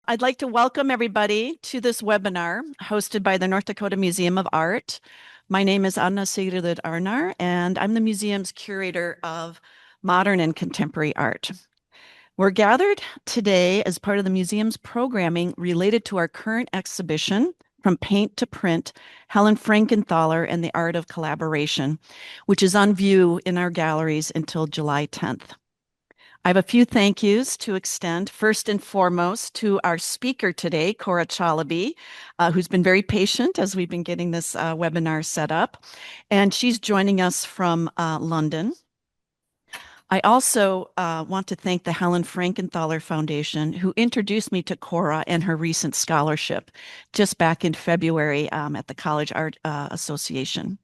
I'd like to welcome everybody to this webinar hosted by the North Dakota Museum of Art. My name is Anna Sigrid Arnar, and I'm the museum's curator of modern and contemporary art. We're gathered today as part of the museum's programming related to our current exhibition, From Paint to Print, Helen Frankenthaler and the Art of Collaboration, which is on view in our galleries until July 10th. I have a few thank yous to extend. First and foremost, to our speaker today, Cora Chalaby, who's been very patient as we've been getting this webinar set up. And she's joining us from London. I also want to thank the Helen Frankenthaler Foundation, who introduced me to Cora and her recent scholarship just back in February at the College Art Association.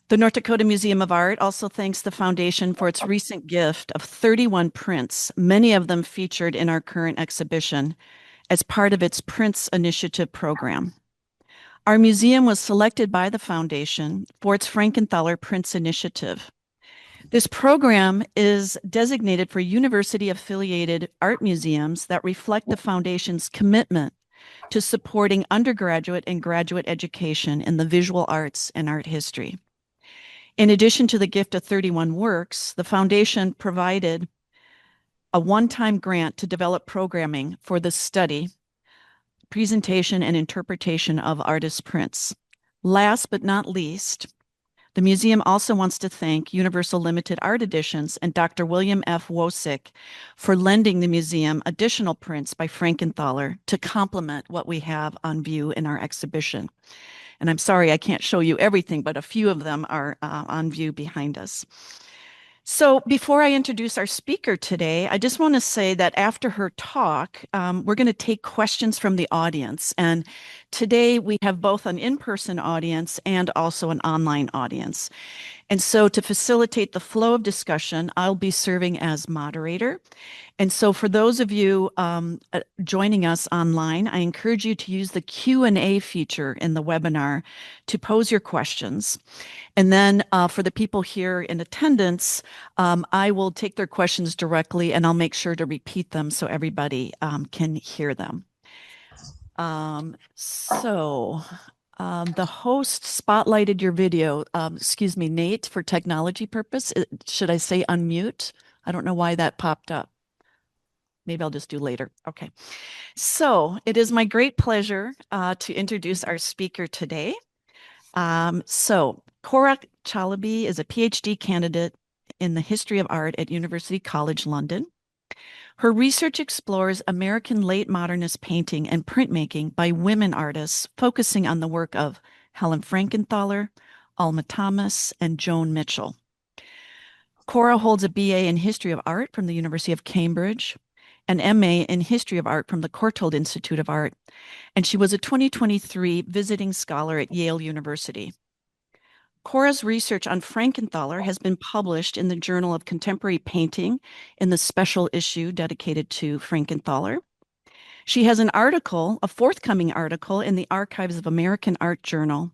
The North Dakota Museum of Art also thanks the foundation for its recent gift of 31 prints, many of them featured in our current exhibition, as part of its Prints Initiative program. Our museum was selected by the foundation for its Frankenthaler Prints Initiative. This program is designated for university-affiliated art museums that reflect the foundation's commitment to supporting undergraduate and graduate education in the visual arts and art history. In addition to the gift of 31 works, the foundation provided a one-time grant to develop programming for the study, presentation, and interpretation of artist prints. Last but not least, the museum also wants to thank Universal Limited Art Editions and Dr. William F. Wosick for lending the museum additional prints by Frankenthaler to complement what we have on view in our exhibition. And I'm sorry I can't show you everything, but a few of them are on view behind us. So before I introduce our speaker today, I just want to say that after her talk, we're going to take questions from the audience. And today we have both an in-person audience and also an online audience. And so to facilitate the flow of discussion, I'll be serving as moderator. And so for those of you joining us online, I encourage you to use the Q&A feature in the webinar to pose your questions. And then for the people here in attendance, I will take their questions directly and I'll make sure to repeat them so everybody can hear them. The host spotlighted your video. Excuse me, Nate, for technology purpose. Should I say unmute? I don't know why that popped up. Maybe I'll just do later. Okay. So it is my great pleasure to introduce our speaker today. Cora Chalaby is a PhD candidate in the history of art at University College London. Her research explores American late modernist painting and printmaking by women artists, focusing on the work of Helen Frankenthaler, Alma Thomas, and Joan Mitchell. Cora holds a BA in History of Art from the University of Cambridge, an MA in History of Art from the Courtauld Institute of Art, and she was a 2023 visiting scholar at Yale University. Cora's research on Frankenthaler has been published in the Journal of Contemporary Painting in the special issue dedicated to Frankenthaler. She has an article, a forthcoming article, in the Archives of American Art Journal,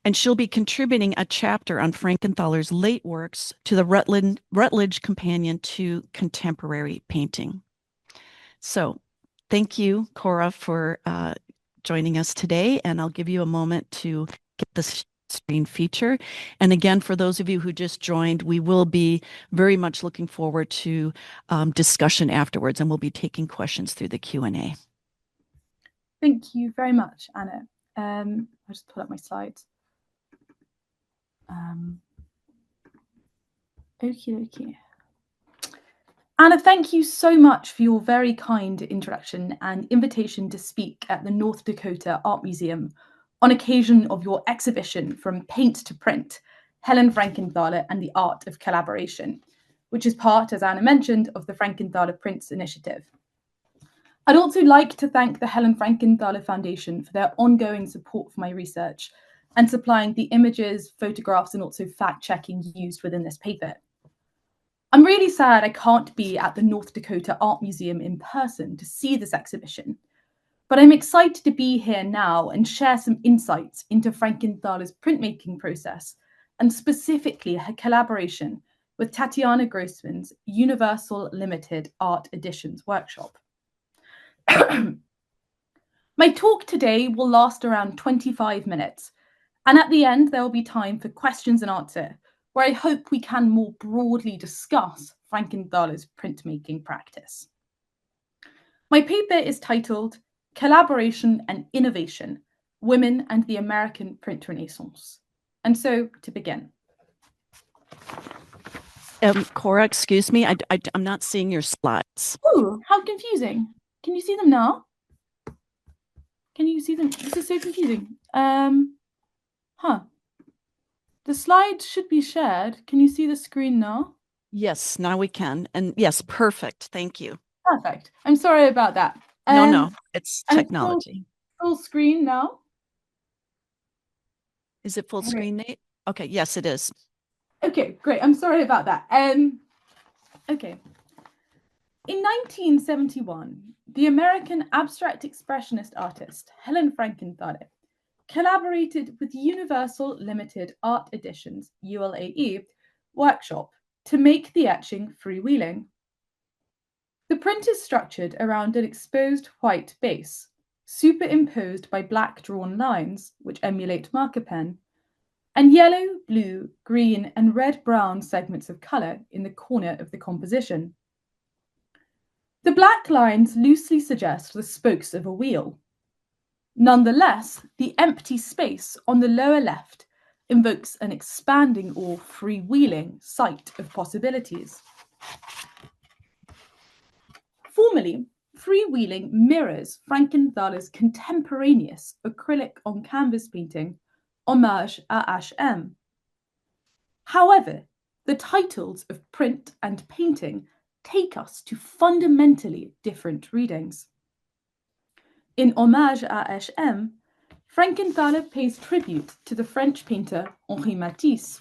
and she'll be contributing a chapter on Frankenthaler's late works to the Rutledge Companion to Contemporary Painting. So thank you, Cora, for joining us today, and I'll give you a moment to get the screen feature. And again, for those of you who just joined, we will be very much looking forward to discussion afterwards, and we'll be taking questions through the Q&A. Thank you very much, Anna. I'll just pull up my slides. Okie. Anna, thank you so much for your very kind introduction and invitation to speak at the North Dakota Art Museum on occasion of your exhibition From Paint to Print, Helen Frankenthaler and the Art of Collaboration, which is part, as Anna mentioned, of the Frankenthaler Prints Initiative. I'd also like to thank the Helen Frankenthaler Foundation for their ongoing support for my research and supplying the images, photographs, and also fact-checking used within this paper. I'm really sad I can't be at the North Dakota Art Museum in person to see this exhibition, but I'm excited to be here now and share some insights into Frankenthaler's printmaking process and specifically her collaboration with Tatiana Grossman's Universal Limited Art Editions workshop. My talk today will last around 25 minutes, and at the end there will be time for questions and answer, where I hope we can more broadly discuss Frankenthaler's printmaking practice. My paper is titled Collaboration and Innovation, Women and the American Print Renaissance. And so, to begin. Cora, excuse me, I'm not seeing your slides. Oh, how confusing. Can you see them now? Can you see them? This is so confusing. The slides should be shared. Can you see the screen now? Yes, now we can. And yes, perfect. Thank you. Perfect. I'm sorry about that. No, it's technology. Full screen now? Is it full screen, Nate? Okay, yes, it is. Okay, great. I'm sorry about that. Okay. In 1971, the American abstract expressionist artist Helen Frankenthaler collaborated with Universal Limited Art Editions, ULAE, workshop to make the etching freewheeling. The print is structured around an exposed white base, superimposed by black drawn lines, which emulate marker pen, and yellow, blue, green, and red-brown segments of colour in the corner of the composition. The black lines loosely suggest the spokes of a wheel. Nonetheless, the empty space on the lower left invokes an expanding or freewheeling sight of possibilities. Formally, freewheeling mirrors Frankenthaler's contemporaneous acrylic on canvas painting, Hommage à HM. However, the titles of print and painting take us to fundamentally different readings. In Hommage à HM, Frankenthaler pays tribute to the French painter Henri Matisse.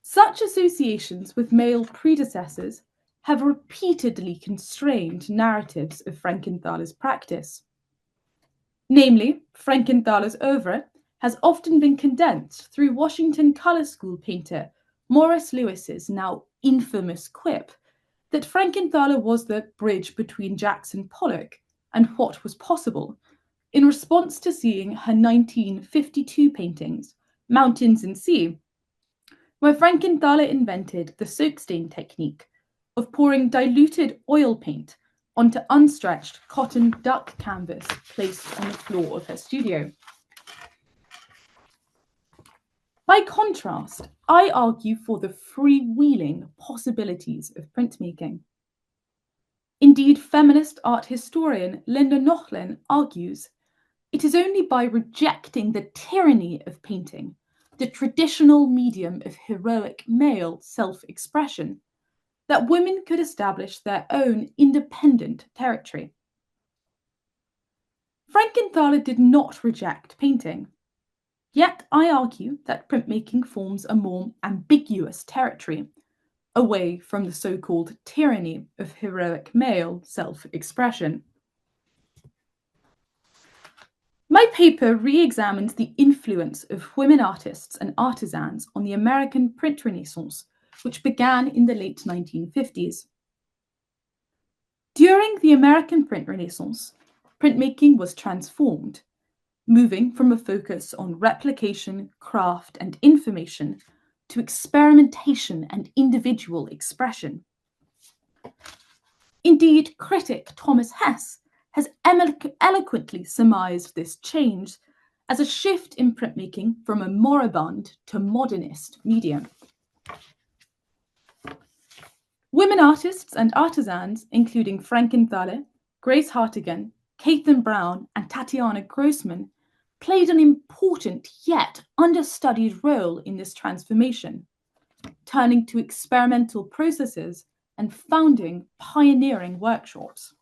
Such associations with male predecessors have repeatedly constrained narratives of Frankenthaler's practice. Namely, Frankenthaler's oeuvre has often been condensed through Washington Color School painter Morris Lewis's now infamous quip that Frankenthaler was the bridge between Jackson Pollock and what was possible, in response to seeing her 1952 paintings, Mountains and Sea, where Frankenthaler invented the soak stain technique of pouring diluted oil paint onto unstretched cotton duck canvas placed on the floor of her studio. By contrast, I argue for the freewheeling possibilities of printmaking. Indeed, feminist art historian Linda Nochlin argues it is only by rejecting the tyranny of painting, the traditional medium of heroic male self-expression, that women could establish their own independent territory. Frankenthaler did not reject painting. Yet I argue that printmaking forms a more ambiguous territory, away from the so-called tyranny of heroic male self-expression. My paper re-examines the influence of women artists and artisans on the American print renaissance, which began in the late 1950s. During the American print renaissance, printmaking was transformed, moving from a focus on replication, craft, and information to experimentation and individual expression. Indeed, critic Thomas Hess has eloquently surmised this change as a shift in printmaking from a moribund to modernist medium. Women artists and artisans, including Frankenthaler, Grace Hartigan, Caitlin Brown, and Tatiana Grossman, played an important yet understudied role in this transformation, turning to experimental processes and founding pioneering workshops.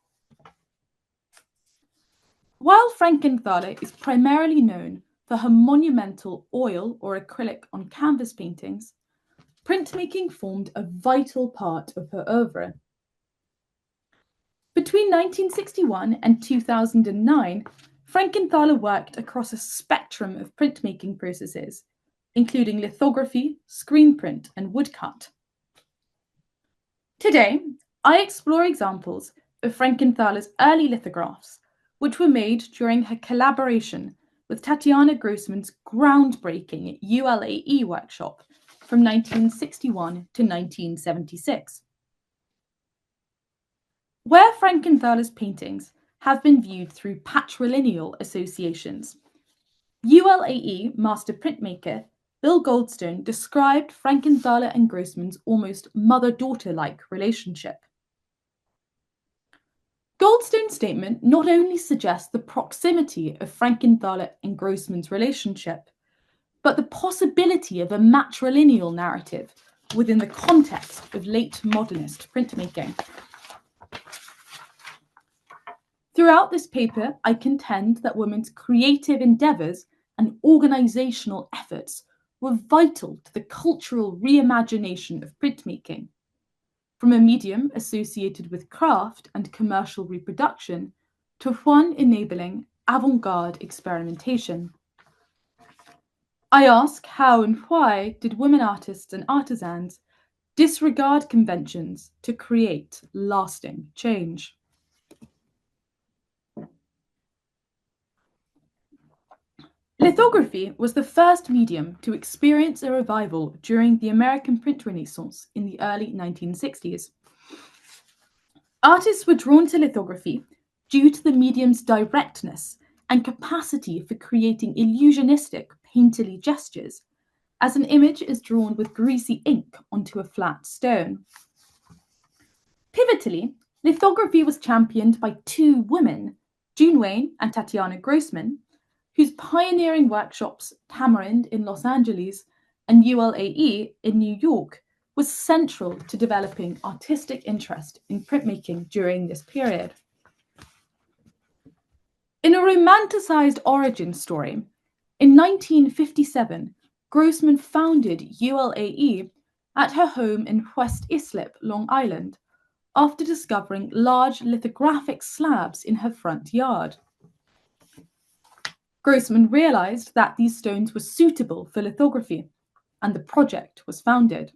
While Frankenthaler is primarily known for her monumental oil or acrylic on canvas paintings, printmaking formed a vital part of her oeuvre. Between 1961 and 2009, Frankenthaler worked across a spectrum of printmaking processes, including lithography, screen print, and woodcut. Today, I explore examples of Frankenthaler's early lithographs, which were made during her collaboration with Tatiana Grossman's groundbreaking ULAE workshop from 1961 to 1976. Where Frankenthaler's paintings have been viewed through patrilineal associations, ULAE master printmaker Bill Goldstone described Frankenthaler and Grossman's almost mother-daughter-like relationship. Goldstone's statement not only suggests the proximity of Frankenthaler and Grossman's relationship, but the possibility of a matrilineal narrative within the context of late modernist printmaking. Throughout this paper, I contend that women's creative endeavours and organisational efforts were vital to the cultural reimagination of printmaking, from a medium associated with craft and commercial reproduction to one enabling avant-garde experimentation. I ask how and why did women artists and artisans disregard conventions to create lasting change? Lithography was the first medium to experience a revival during the American print renaissance in the early 1960s. Artists were drawn to lithography due to the medium's directness and capacity for creating illusionistic, painterly gestures, as an image is drawn with greasy ink onto a flat stone. Pivotally, lithography was championed by two women, June Wayne and Tatiana Grossman, whose pioneering workshops, Tamarind in Los Angeles and ULAE in New York, was central to developing artistic interest in printmaking during this period. In a romanticized origin story, in 1957, Grossman founded ULAE at her home in West Islip, Long Island, after discovering large lithographic slabs in her front yard. Grossman realized that these stones were suitable for lithography, and the project was founded.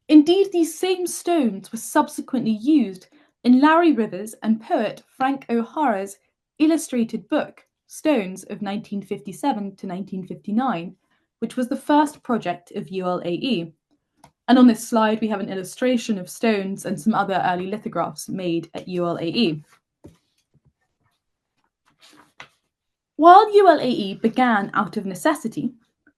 Indeed, these same stones were subsequently used in Larry Rivers and poet Frank O'Hara's illustrated book, Stones of 1957 to 1959, which was the first project of ULAE. And on this slide, we have an illustration of stones and some other early lithographs made at ULAE. While ULAE began out of necessity,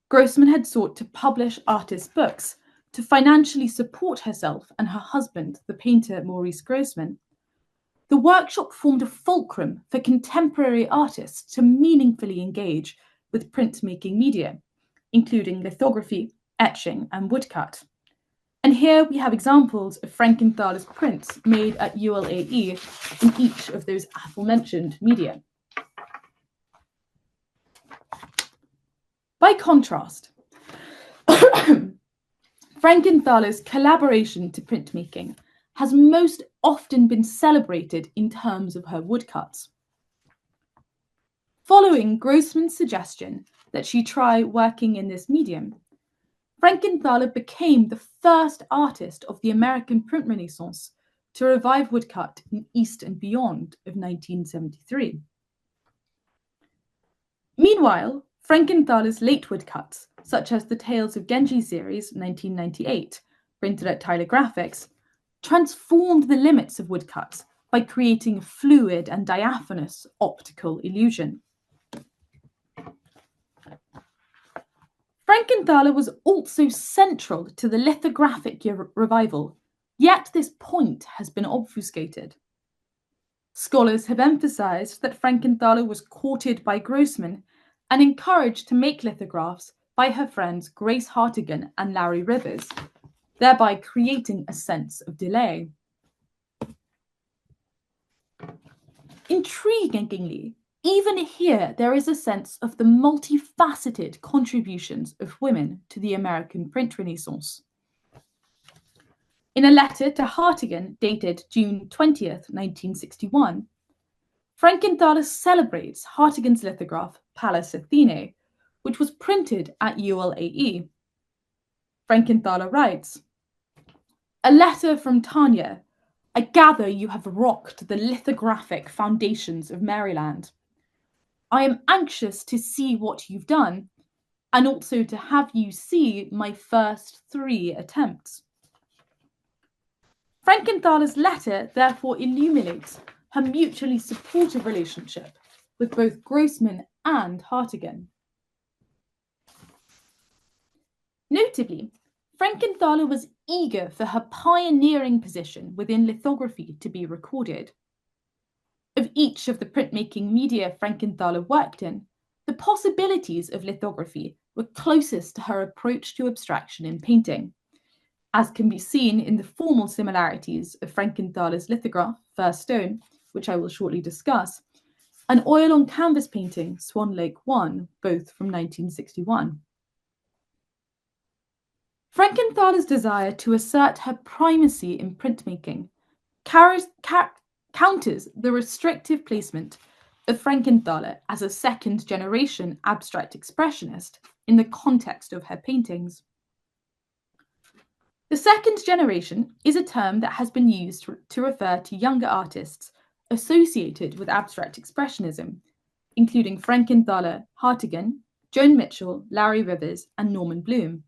Grossman had sought to publish artist books to financially support herself and her husband, the painter Maurice Grossman. The workshop formed a fulcrum for contemporary artists to meaningfully engage with printmaking media, including lithography, etching, and woodcut. And here we have examples of Frankenthaler's prints made at ULAE in each of those aforementioned media. By contrast, Frankenthaler's collaboration to printmaking has most often been celebrated in terms of her woodcuts. Following Grossman's suggestion that she try working in this medium, Frankenthaler became the first artist of the American print renaissance to revive woodcut in East and Beyond of 1973. Meanwhile, Frankenthaler's late woodcuts, such as the Tales of Genji series 1998, printed at Tyler Graphics, transformed the limits of woodcuts by creating a fluid and diaphanous optical illusion. Frankenthaler was also central to the lithographic revival, yet this point has been obfuscated. Scholars have emphasized that Frankenthaler was courted by Grossman and encouraged to make lithographs by her friends Grace Hartigan and Larry Rivers, thereby creating a sense of delay. Intriguingly, even here there is a sense of the multifaceted contributions of women to the American print renaissance. In a letter to Hartigan dated June 20th, 1961, Frankenthaler celebrates Hartigan's lithograph Pallas Athene, which was printed at ULAE. Frankenthaler writes, "A letter from Tanya, I gather you have rocked the lithographic foundations of Maryland. I am anxious to see what you've done, and also to have you see my first 3 attempts. Frankenthaler's letter therefore illuminates her mutually supportive relationship with both Grossman and Hartigan. Notably, Frankenthaler was eager for her pioneering position within lithography to be recorded. Of each of the printmaking media Frankenthaler worked in, the possibilities of lithography were closest to her approach to abstraction in painting, as can be seen in the formal similarities of Frankenthaler's lithograph, First Stone, which I will shortly discuss, and oil on canvas painting, Swan Lake I, both from 1961. Frankenthaler's desire to assert her primacy in printmaking counters the restrictive placement of Frankenthaler as a second-generation abstract expressionist in the context of her paintings. The second generation is a term that has been used to refer to younger artists associated with abstract expressionism, including Frankenthaler, Hartigan, Joan Mitchell, Larry Rivers, and Norman Bloom.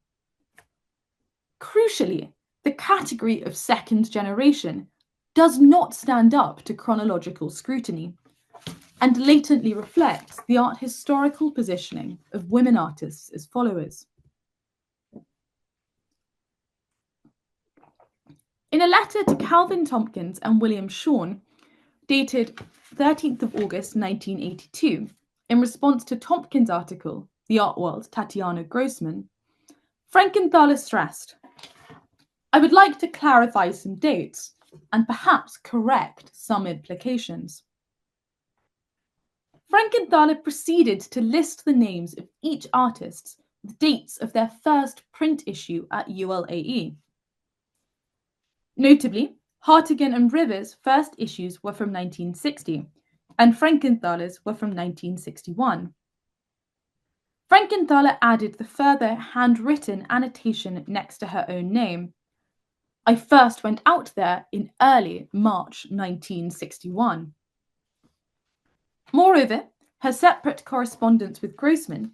Crucially, the category of second generation does not stand up to chronological scrutiny and latently reflects the art historical positioning of women artists as followers. In a letter to Calvin Tompkins and William Shawn, dated 13th of August 1982, in response to Tompkins' article, The Art World, Tatiana Grossman, Frankenthaler stressed, "I would like to clarify some dates and perhaps correct some implications." Frankenthaler proceeded to list the names of each artist with dates of their first print issue at ULAE. Notably, Hartigan and Rivers' first issues were from 1960, and Frankenthaler's were from 1961. Frankenthaler added the further handwritten annotation next to her own name. "I first went out there in early March 1961. Moreover, her separate correspondence with Grossman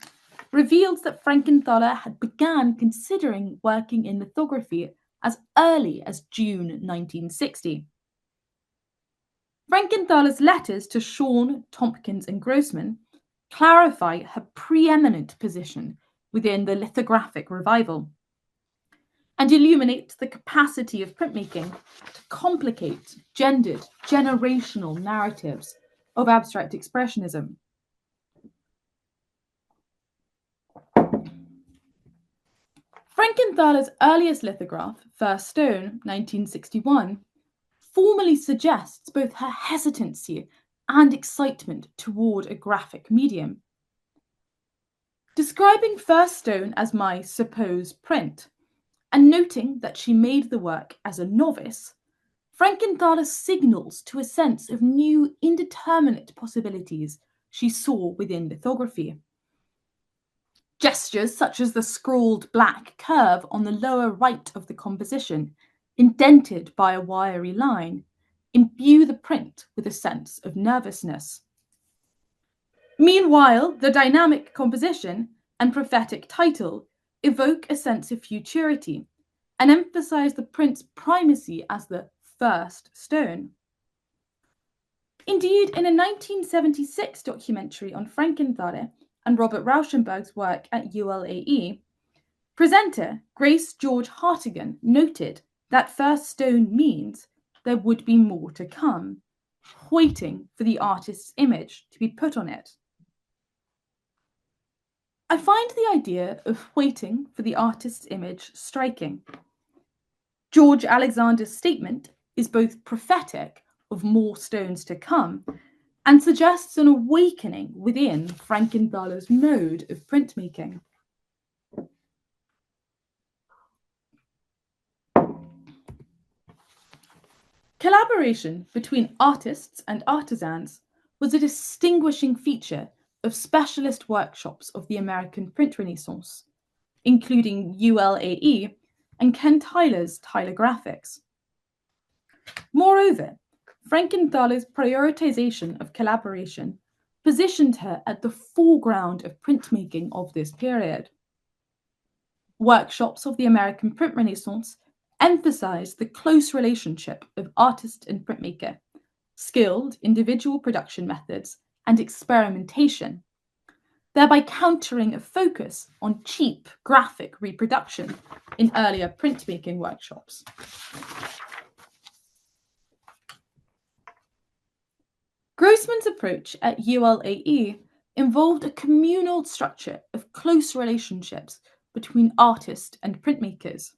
reveals that Frankenthaler had begun considering working in lithography as early as June 1960. Frankenthaler's letters to Shawn, Tompkins, and Grossman clarify her preeminent position within the lithographic revival and illuminate the capacity of printmaking to complicate gendered, generational narratives of abstract expressionism. Frankenthaler's earliest lithograph, First Stone, 1961, formally suggests both her hesitancy and excitement toward a graphic medium. Describing First Stone as my supposed print, and noting that she made the work as a novice, Frankenthaler signals to a sense of new indeterminate possibilities she saw within lithography. Gestures such as the scrawled black curve on the lower right of the composition, indented by a wiry line, imbue the print with a sense of nervousness. Meanwhile, the dynamic composition and prophetic title evoke a sense of futurity and emphasize the print's primacy as the first stone. Indeed, in a 1976 documentary on Frankenthaler and Robert Rauschenberg's work at ULAE, presenter Grace George Hartigan noted that First Stone means there would be more to come, waiting for the artist's image to be put on it. I find the idea of waiting for the artist's image striking. George Alexander's statement is both prophetic of more stones to come and suggests an awakening within Frankenthaler's mode of printmaking. Collaboration between artists and artisans was a distinguishing feature of specialist workshops of the American print Renaissance, including ULAE and Ken Tyler's Tyler Graphics. Moreover, Frankenthaler's prioritization of collaboration positioned her at the foreground of printmaking of this period. Workshops of the American print renaissance emphasized the close relationship of artist and printmaker, skilled individual production methods, and experimentation, thereby countering a focus on cheap graphic reproduction in earlier printmaking workshops. Grossman's approach at ULAE involved a communal structure of close relationships between artist and printmakers.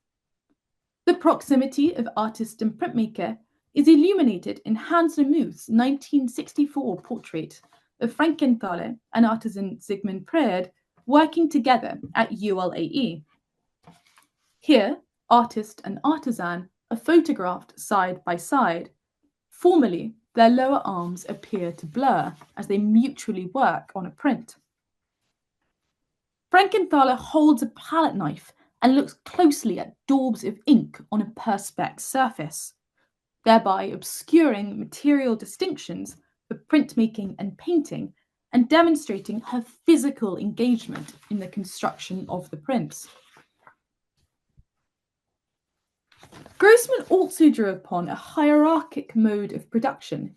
The proximity of artist and printmaker is illuminated in Hans Nemuth's 1964 portrait of Frankenthaler and artisan Sigmund Preud working together at ULAE. Here, artist and artisan are photographed side by side. Formally, their lower arms appear to blur as they mutually work on a print. Frankenthaler holds a palette knife and looks closely at daubs of ink on a perspex surface, thereby obscuring material distinctions of printmaking and painting and demonstrating her physical engagement in the construction of the prints. Grossman also drew upon a hierarchic mode of production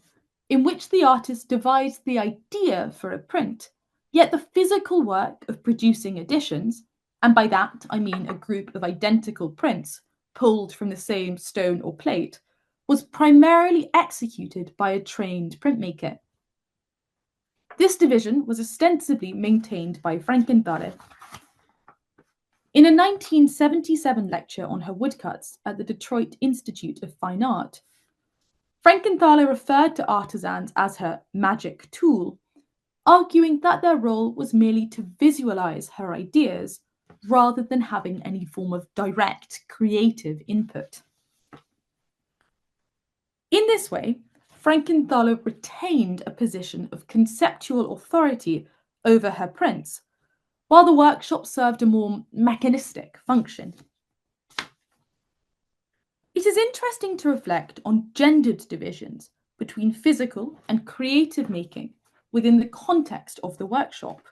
in which the artist divides the idea for a print, yet the physical work of producing editions, and by that I mean a group of identical prints pulled from the same stone or plate, was primarily executed by a trained printmaker. This division was ostensibly maintained by Frankenthaler. In a 1977 lecture on her woodcuts at the Detroit Institute of Fine Art, Frankenthaler referred to artisans as her magic tool, arguing that their role was merely to visualize her ideas rather than having any form of direct creative input. In this way, Frankenthaler retained a position of conceptual authority over her prints, while the workshop served a more mechanistic function. It is interesting to reflect on gendered divisions between physical and creative making within the context of the workshop.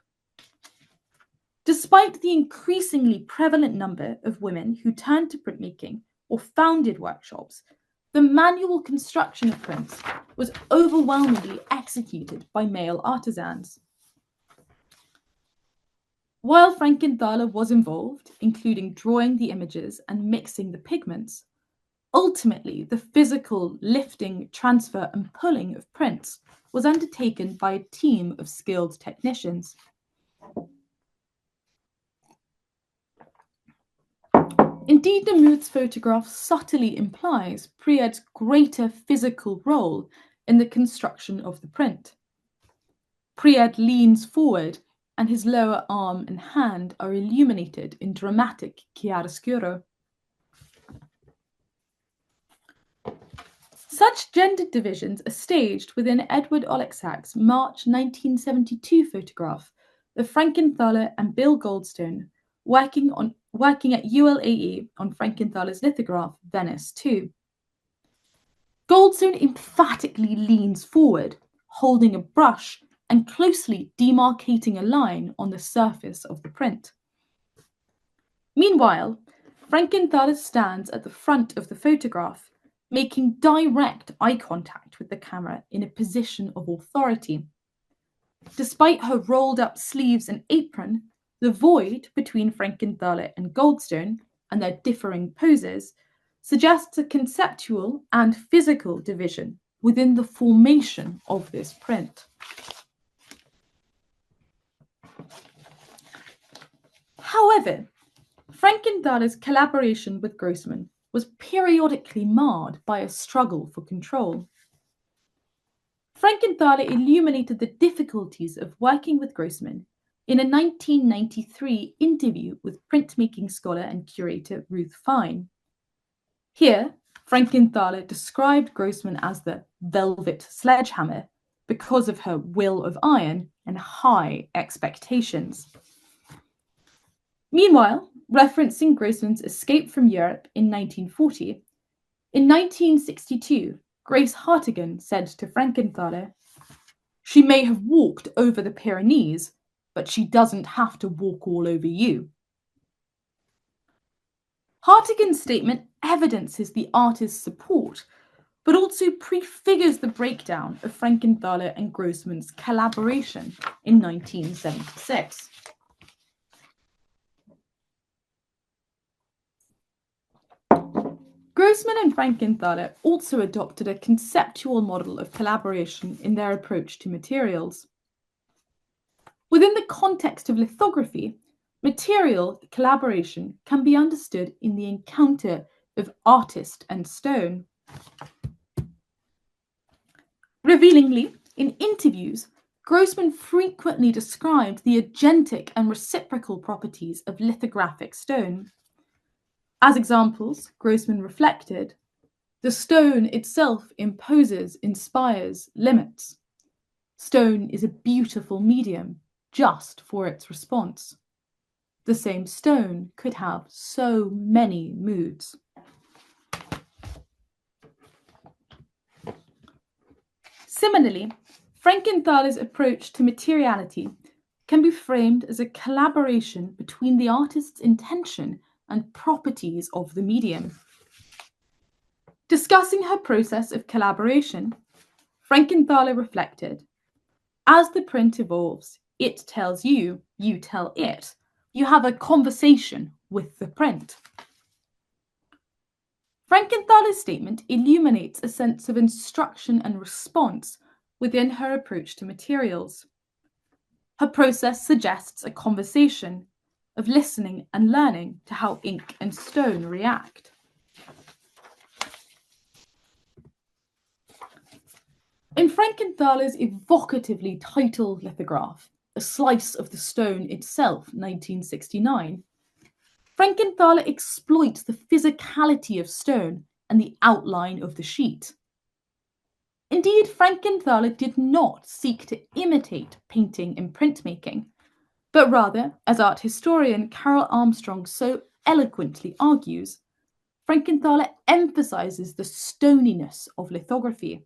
Despite the increasingly prevalent number of women who turned to printmaking or founded workshops, the manual construction of prints was overwhelmingly executed by male artisans. While Frankenthaler was involved, including drawing the images and mixing the pigments, ultimately the physical lifting, transfer, and pulling of prints was undertaken by a team of skilled technicians. Indeed, Nemuth's photograph subtly implies Preud's greater physical role in the construction of the print. Preud leans forward, and his lower arm and hand are illuminated in dramatic chiaroscuro. Such gendered divisions are staged within Edward Oleksack's March 1972 photograph of Frankenthaler and Bill Goldstone working at ULAE on Frankenthaler's lithograph Venice II. Goldstone emphatically leans forward, holding a brush and closely demarcating a line on the surface of the print. Meanwhile, Frankenthaler stands at the front of the photograph, making direct eye contact with the camera in a position of authority. Despite her rolled-up sleeves and apron, the void between Frankenthaler and Goldstone and their differing poses suggests a conceptual and physical division within the formation of this print. However, Frankenthaler's collaboration with Grossman was periodically marred by a struggle for control. Frankenthaler illuminated the difficulties of working with Grossman in a 1993 interview with printmaking scholar and curator Ruth Fine. Here, Frankenthaler described Grossman as the velvet sledgehammer because of her will of iron and high expectations. Meanwhile, referencing Grossman's escape from Europe in 1940, in 1962, Grace Hartigan said to Frankenthaler, "She may have walked over the Pyrenees, but she doesn't have to walk all over you." Hartigan's statement evidences the artist's support, but also prefigures the breakdown of Frankenthaler and Grossman's collaboration in 1976. Grossman and Frankenthaler also adopted a conceptual model of collaboration in their approach to materials. Within the context of lithography, material collaboration can be understood in the encounter of artist and stone. Revealingly, in interviews, Grossman frequently described the agentic and reciprocal properties of lithographic stone. As examples, Grossman reflected, "The stone itself imposes, inspires, limits. Stone is a beautiful medium just for its response. The same stone could have so many moods." Similarly, Frankenthaler's approach to materiality can be framed as a collaboration between the artist's intention and properties of the medium. Discussing her process of collaboration, Frankenthaler reflected, "As the print evolves, it tells you, you tell it. You have a conversation with the print." Frankenthaler's statement illuminates a sense of instruction and response within her approach to materials. Her process suggests a conversation of listening and learning to how ink and stone react. In Frankenthaler's evocatively titled lithograph, A Slice of the Stone Itself, 1969, Frankenthaler exploits the physicality of stone and the outline of the sheet. Indeed, Frankenthaler did not seek to imitate painting and printmaking, but rather, as art historian Carol Armstrong so eloquently argues, Frankenthaler emphasizes the stoniness of lithography.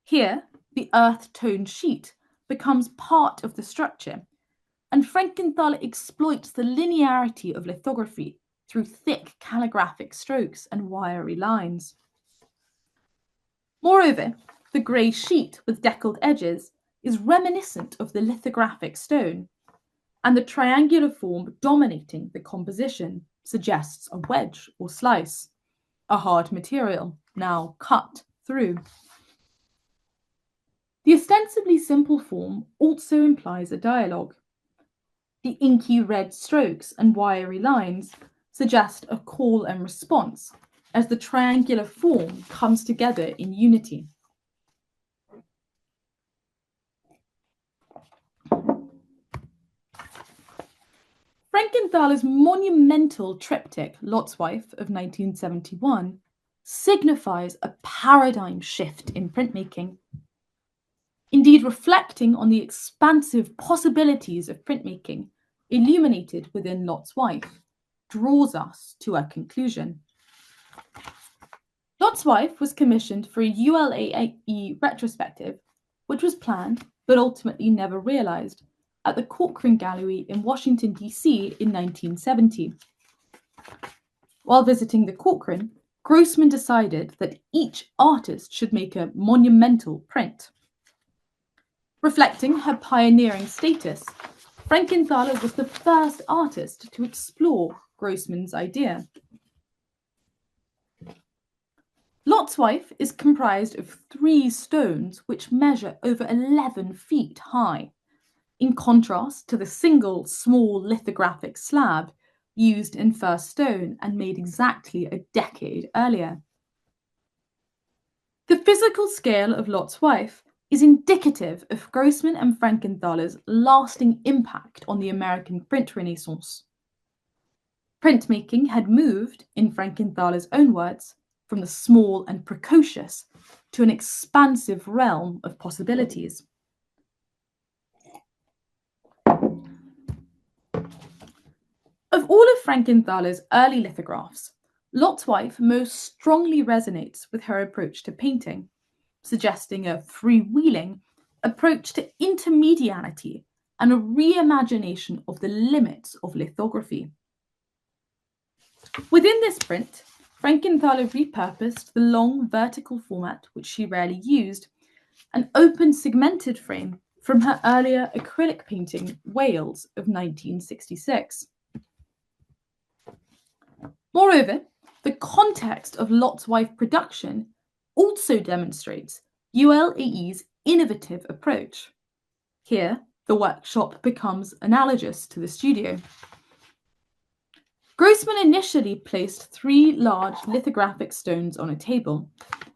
Here, the earth-toned sheet becomes part of the structure, and Frankenthaler exploits the linearity of lithography through thick calligraphic strokes and wiry lines. Moreover, the grey sheet with deckled edges is reminiscent of the lithographic stone, and the triangular form dominating the composition suggests a wedge or slice, a hard material now cut through. The ostensibly simple form also implies a dialogue. The inky red strokes and wiry lines suggest a call and response as the triangular form comes together in unity. Frankenthaler's monumental triptych, Lot's Wife of 1971, signifies a paradigm shift in printmaking. Indeed, reflecting on the expansive possibilities of printmaking illuminated within Lot's Wife draws us to a conclusion. Lot's Wife was commissioned for a ULAE retrospective, which was planned but ultimately never realized, at the Corcoran Gallery in Washington, D.C. in 1970. While visiting the Corcoran, Grossman decided that each artist should make a monumental print. Reflecting her pioneering status, Frankenthaler was the first artist to explore Grossman's idea. Lot's Wife is comprised of 3 stones which measure over 11 feet high, in contrast to the single small lithographic slab used in first stone and made exactly a decade earlier. The physical scale of Lot's Wife is indicative of Grossman and Frankenthaler's lasting impact on the American print renaissance. Printmaking had moved, in Frankenthaler's own words, from the small and precocious to an expansive realm of possibilities. Of all of Frankenthaler's early lithographs, Lot's wife most strongly resonates with her approach to painting, suggesting a freewheeling approach to intermediality and a reimagination of the limits of lithography. Within this print, Frankenthaler repurposed the long vertical format, which she rarely used, an open segmented frame from her earlier acrylic painting, Wales, of 1966. Moreover, the context of Lot's Wife production also demonstrates ULAE's innovative approach. Here, the workshop becomes analogous to the studio. Grossman initially placed 3 large lithographic stones on a table,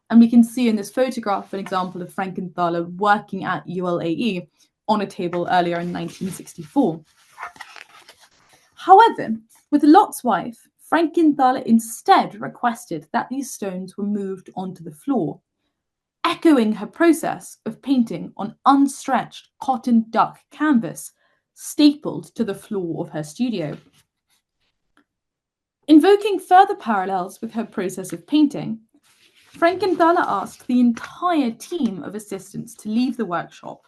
and we can see in this photograph an example of Frankenthaler working at ULAE on a table earlier in 1964. However, with Lot's Wife, Frankenthaler instead requested that these stones were moved onto the floor, echoing her process of painting on unstretched cotton duck canvas stapled to the floor of her studio. Invoking further parallels with her process of painting, Frankenthaler asked the entire team of assistants to leave the workshop,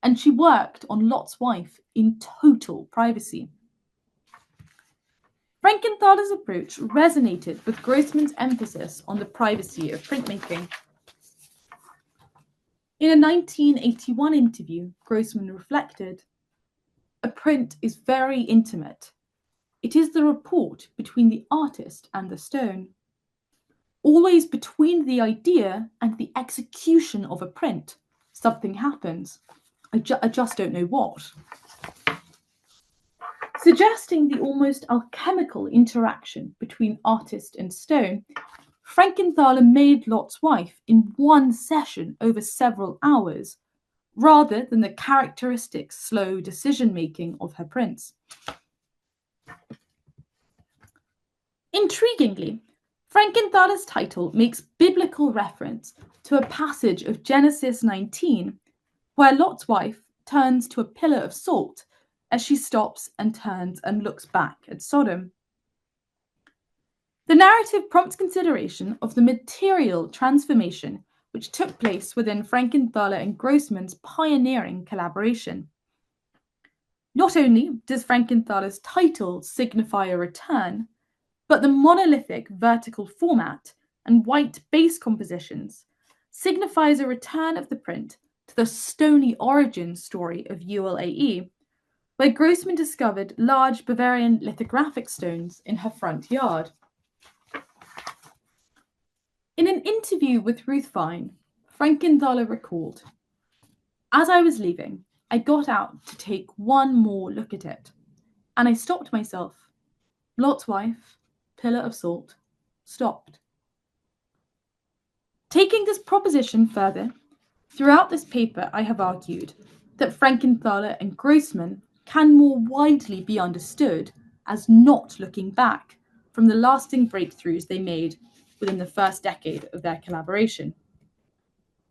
and she worked on Lot's Wife in total privacy. Frankenthaler's approach resonated with Grossman's emphasis on the privacy of printmaking. In a 1981 interview, Grossman reflected, "A print is very intimate. It is the rapport between the artist and the stone. Always between the idea and the execution of a print, something happens. I just don't know what." Suggesting the almost alchemical interaction between artist and stone, Frankenthaler made Lot's Wife in one session over several hours, rather than the characteristic slow decision-making of her prints. Intriguingly, Frankenthaler's title makes biblical reference to a passage of Genesis 19, where Lot's wife turns to a pillar of salt as she stops and turns and looks back at Sodom. The narrative prompts consideration of the material transformation which took place within Frankenthaler and Grossman's pioneering collaboration. Not only does Frankenthaler's title signify a return, but the monolithic vertical format and white base compositions signifies a return of the print to the stony origin story of ULAE, where Grossman discovered large Bavarian lithographic stones in her front yard. In an interview with Ruth Vine, Frankenthaler recalled, "As I was leaving, I got out to take one more look at it, and I stopped myself. Lot's wife, pillar of salt, stopped." Taking this proposition further, throughout this paper I have argued that Frankenthaler and Grossman can more widely be understood as not looking back from the lasting breakthroughs they made within the first decade of their collaboration.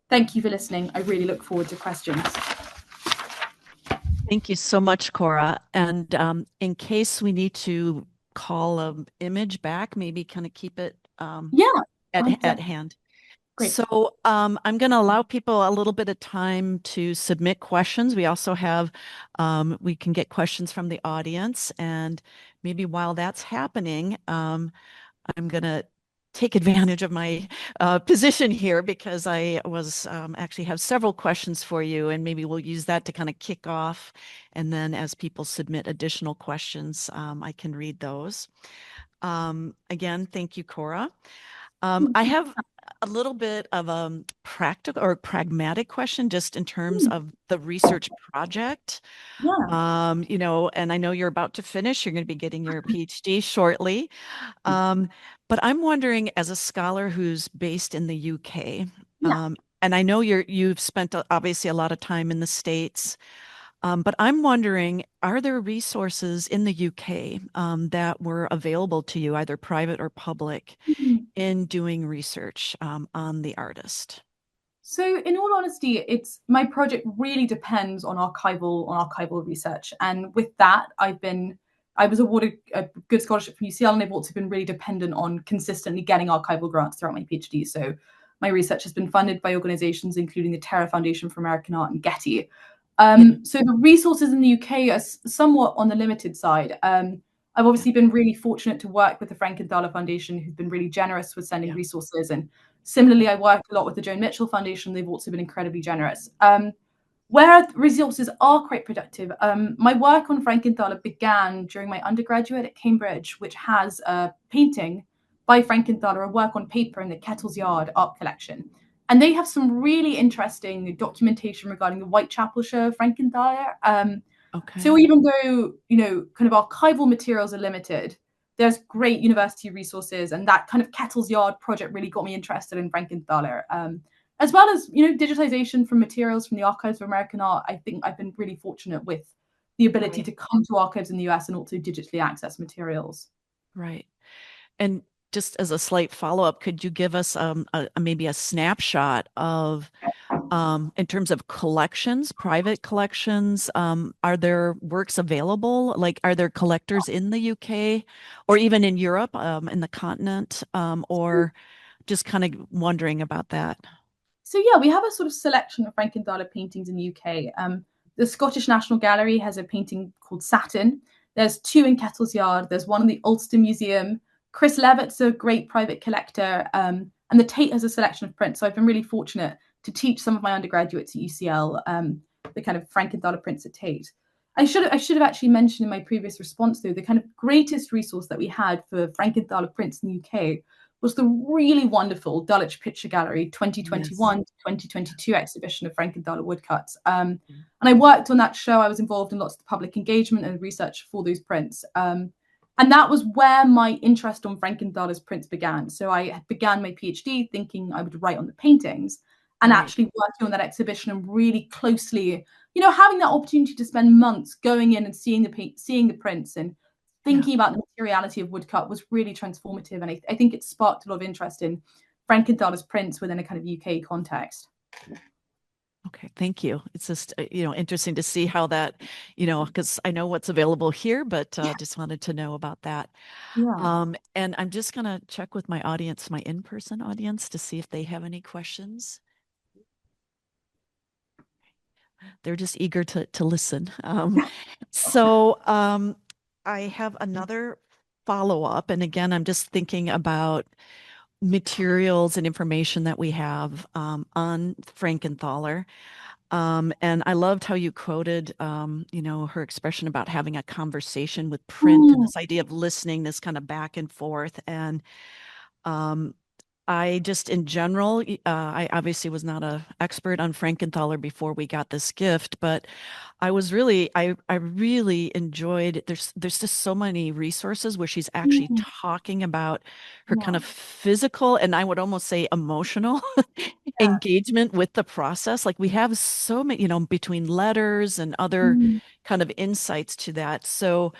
Thank you for listening. I really look forward to questions. Thank you so much, Cora. And in case we need to call an image back, maybe kind of keep it at hand. Great. So I'm going to allow people a little bit of time to submit questions. We also have, we can get questions from the audience. And maybe while that's happening, I'm going to take advantage of my position here because I was actually have several questions for you, and maybe we'll use that to kind of kick off. And then as people submit additional questions, I can read those. Again, thank you, Cora. I have a little bit of a practical or pragmatic question just in terms of the research project. Yeah. You know, and I know you're about to finish, you're going to be getting your PhD shortly. But I'm wondering, as a scholar who's based in the UK, and I know you've spent obviously a lot of time in the States, but I'm wondering, are there resources in the UK that were available to you, either private or public, in doing research on the artist? So, in all honesty, it's my project really depends on archival research, and with that, I've been I was awarded a good scholarship from UCL, and I've also been really dependent on consistently getting archival grants throughout my PhD. So my research has been funded by organizations including the Terra Foundation for American Art and Getty. So the resources in the UK are somewhat on the limited side. I've obviously been really fortunate to work with the Frankenthaler Foundation, who've been really generous with sending resources. And similarly, I work a lot with the Joan Mitchell Foundation. They've also been incredibly generous. Where resources are quite productive, my work on Frankenthaler began during my undergraduate at Cambridge, which has a painting by Frankenthaler, a work on paper in the Kettle's Yard art collection. And they have some really interesting documentation regarding the Whitechapelshire Frankenthaler. So even though, kind of archival materials are limited, there's great university resources, and that kind of Kettle's Yard project really got me interested in Frankenthaler. As well as, digitization from materials from the Archives of American Art. I think I've been really fortunate with the ability to come to archives in the US and also digitally access materials. Right. And just as a slight follow-up, could you give us maybe a snapshot of, in terms of collections, private collections, are there works available? Like, are there collectors in the UK or even in Europe, in the continent, or just kind of wondering about that? So yeah, we have a sort of selection of Frankenthaler paintings in the UK. The Scottish National Gallery has a painting called Satin. There's two in Kettle's Yard. There's one in the Ulster Museum. Chris Levitt's a great private collector, and the Tate has a selection of prints. So I've been really fortunate to teach some of my undergraduates at UCL the kind of Frankenthaler prints at Tate. I should have actually mentioned in my previous response, though, the kind of greatest resource that we had for Frankenthaler prints in the UK was the really wonderful Dulwich Picture Gallery 2021 to 2022 exhibition of Frankenthaler woodcuts. And I worked on that show. I was involved in lots of public engagement and research for those prints. And that was where my interest on Frankenthaler's prints began. So I began my PhD thinking I would write on the paintings, and actually working on that exhibition and really closely, having that opportunity to spend months going in and seeing the prints and thinking about the materiality of woodcut was really transformative. And I think it sparked a lot of interest in Frankenthaler's prints within a kind of UK context. Okay, thank you. It's just, interesting to see how that, because I know what's available here, but just wanted to know about that. Yeah. And I'm just going to check with my audience, my in-person audience, to see if they have any questions. They're just eager to listen. So I have another follow-up. And again, I'm just thinking about materials and information that we have on Frankenthaler. And I loved how you quoted, her expression about having a conversation with print and this idea of listening, this kind of back and forth. And I just, in general, I obviously was not an expert on Frankenthaler before we got this gift, but I really enjoyed, there's just so many resources where she's actually talking about her kind of physical, and I would almost say emotional engagement with the process. Like we have so many, between letters and other kind of insights to that. So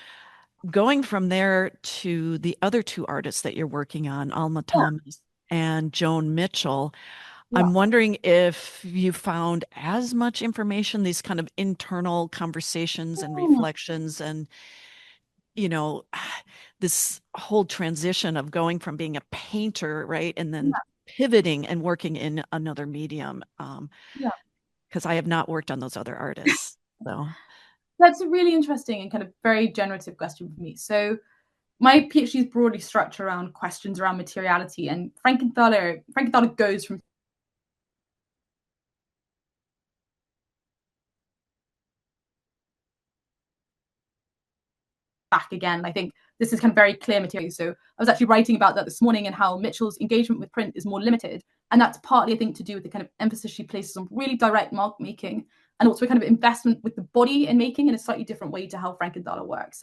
going from there to the other two artists that you're working on, Alma Thomas and Joan Mitchell, I'm wondering if you found as much information, these kind of internal conversations and reflections and, this whole transition of going from being a painter, right? And then pivoting and working in another medium. Because I have not worked on those other artists. So That's a really interesting and kind of very generative question for me. So my PhD is broadly structured around questions around materiality, and Frankenthaler goes from back again. I think this is kind of very clear material. So I was actually writing about that this morning and how Mitchell's engagement with print is more limited. And that's partly, I think, to do with the kind of emphasis she places on really direct mark making and also kind of investment with the body in making in a slightly different way to how Frankenthaler works.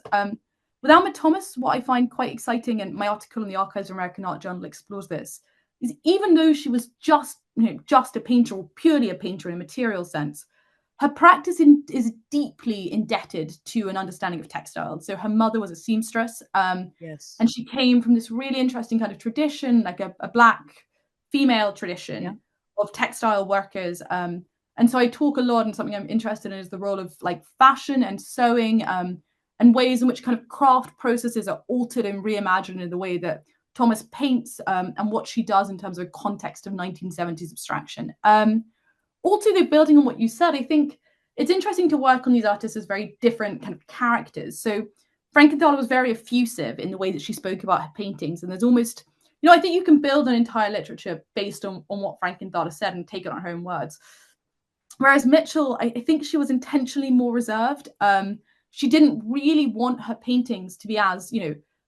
With Alma Thomas, what I find quite exciting, and my article in the Archives of American Art Journal explores this, is even though she was just a painter or purely a painter in a material sense, her practice is deeply indebted to an understanding of textile. So her mother was a seamstress, and she came from this really interesting kind of tradition, like a Black female tradition of textile workers. And so I talk a lot, and something I'm interested in is the role of like fashion and sewing, and and ways in which kind of craft processes are altered and reimagined in the way that Thomas paints, and what she does in terms of a context of 1970s abstraction. Also, though, building on what you said, I think it's interesting to work on these artists as very different kind of characters. So Frankenthaler was very effusive in the way that she spoke about her paintings, and there's almost, I think you can build an entire literature based on what Frankenthaler said and take it on her own words. Whereas Mitchell, I think she was intentionally more reserved. She didn't really want her paintings to be as,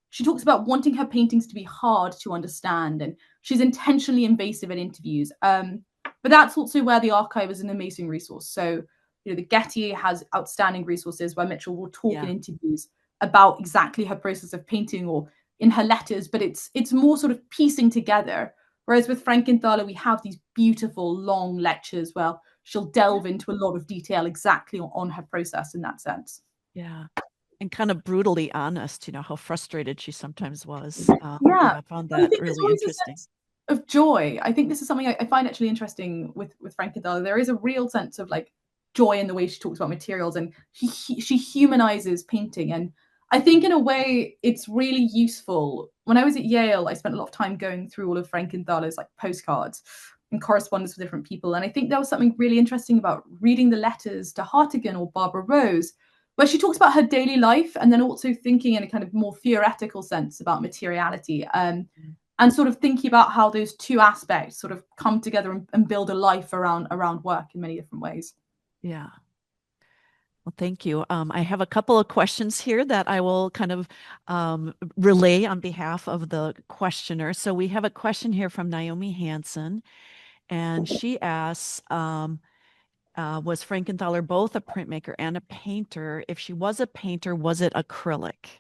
she talks about wanting her paintings to be hard to understand, and she's intentionally invasive in interviews. But that's also where the archive is an amazing resource. So, the Getty has outstanding resources where Mitchell will talk in interviews about exactly her process of painting or in her letters, but it's more sort of piecing together. Whereas with Frankenthaler, we have these beautiful long lectures where she'll delve into a lot of detail exactly on her process in that sense. Yeah. And kind of brutally honest, how frustrated she sometimes was. Yeah. I found I that think there's really always a interesting. sense of joy. I think this is something I find actually interesting with Frankenthaler. There is a real sense of like joy in the way she talks about materials, and she humanizes painting. And I think in a way it's really useful. When I was at Yale, I spent a lot of time going through all of Frankenthaler's like postcards and correspondence with different people. And I think there was something really interesting about reading the letters to Hartigan or Barbara Rose, where she talks about her daily life and then also thinking in a kind of more theoretical sense about materiality, and sort of thinking about how those two aspects sort of come together and build a life around work in many different ways. Yeah. Well, thank you. I have a couple of questions here that I will kind of relay on behalf of the questioner. So we have a question here from Naomi Hansen, and she asks, was Frankenthaler both a printmaker and a painter? If she was a painter, was it acrylic?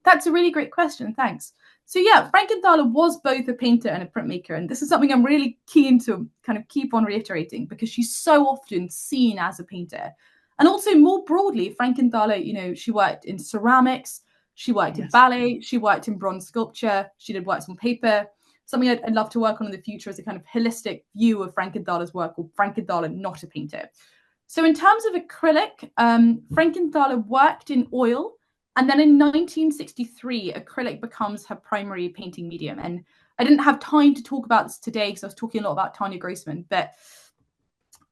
That's a really great question. Thanks. So yeah, Frankenthaler was both a painter and a printmaker, and this is something I'm really keen to kind of keep on reiterating because she's so often seen as a painter. And also more broadly, Frankenthaler, she worked in ceramics, she worked in ballet, she worked in bronze sculpture, she did works on paper. Something I'd love to work on in the future is a kind of holistic view of Frankenthaler's work, or Frankenthaler not a painter. So in terms of acrylic, Frankenthaler worked in oil, and then in 1963, acrylic becomes her primary painting medium. And I didn't have time to talk about this today because I was talking a lot about Tanya Grossman, but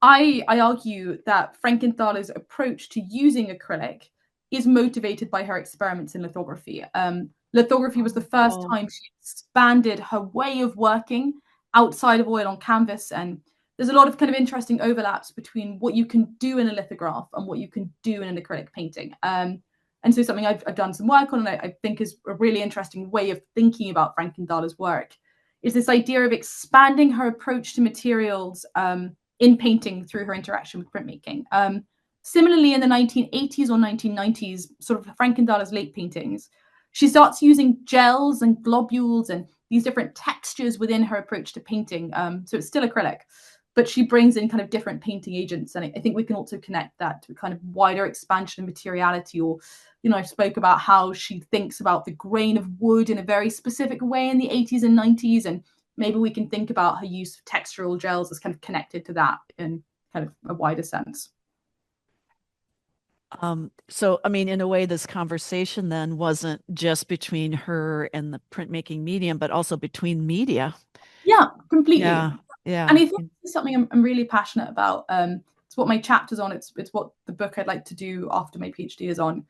I argue that Frankenthaler's approach to using acrylic is motivated by her experiments in lithography. Lithography was the first time she expanded her way of working outside of oil on canvas, and there's a lot of kind of interesting overlaps between what you can do in a lithograph and what you can do in an acrylic painting. And so something I've done some work on, and I think is a really interesting way of thinking about Frankenthaler's work, is this idea of expanding her approach to materials in painting through her interaction with printmaking. Similarly, in the 1980s or 1990s, sort of Frankenthaler's late paintings, she starts using gels and globules and these different textures within her approach to painting. So it's still acrylic, but she brings in kind of different painting agents. And I think we can also connect that to a kind of wider expansion of materiality. Or, I spoke about how she thinks about the grain of wood in a very specific way in the 80s and 90s. And maybe we can think about her use of textural gels as kind of connected to that in kind of a wider sense. So, I mean, in a way, this conversation then wasn't just between her and the printmaking medium, but also between media. Yeah, completely. Yeah. And I think it's something I'm really passionate about. It's what my chapter's on. It's what the book I'd like to do after my PhD is on.